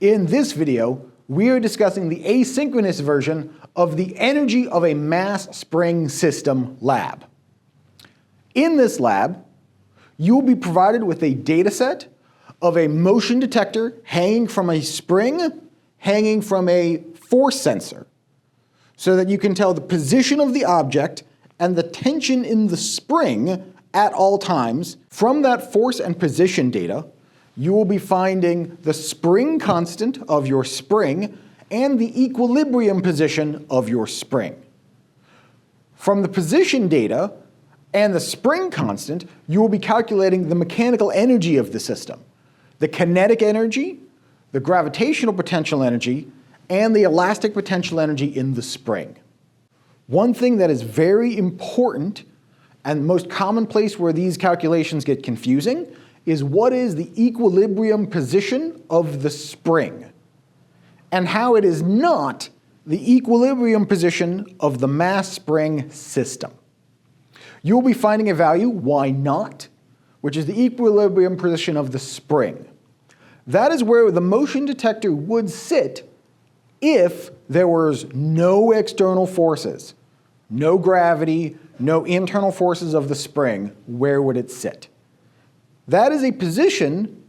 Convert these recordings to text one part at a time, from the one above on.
In this video, we are discussing the asynchronous version of the energy of a mass spring system lab. In this lab, you will be provided with a data set of a motion detector hanging from a spring, hanging from a force sensor, so that you can tell the position of the object and the tension in the spring at all times. From that force and position data, you will be finding the spring constant of your spring and the equilibrium position of your spring. From the position data and the spring constant, you will be calculating the mechanical energy of the system, the kinetic energy, the gravitational potential energy, and the elastic potential energy in the spring. One thing that is very important and the most common place where these calculations get confusing is what is the equilibrium position of the spring, and how it is not the equilibrium position of the mass spring system. You will be finding a value, y naught, which is the equilibrium position of the spring. That is where the motion detector would sit if there was no external forces, no gravity, no internal forces of the spring. Where would it sit? That is a position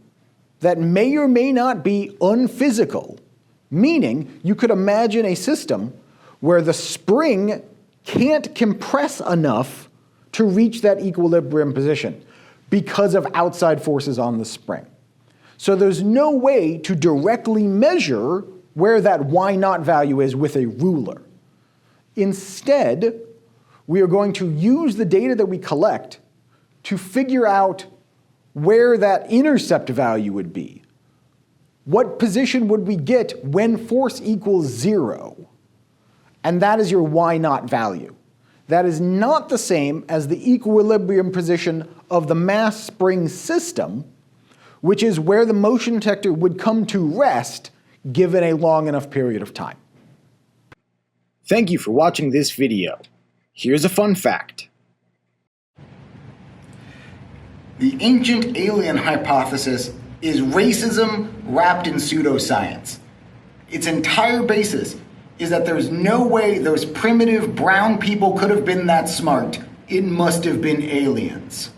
that may or may not be unphysical, meaning you could imagine a system where the spring can't compress enough to reach that equilibrium position because of outside forces on the spring. So there's no way to directly measure where that y naught value is with a ruler. Instead, we are going to use the data that we collect to figure out where that intercept value would be. What position would we get when force equals 0? And that is your y naught value. That is not the same as the equilibrium position of the mass spring system, which is where the motion detector would come to rest given a long enough period of time. Thank you for watching this video. Here's a fun fact. The ancient alien hypothesis is racism wrapped in pseudoscience. Its entire basis is that there's no way those primitive brown people could have been that smart. It must have been aliens.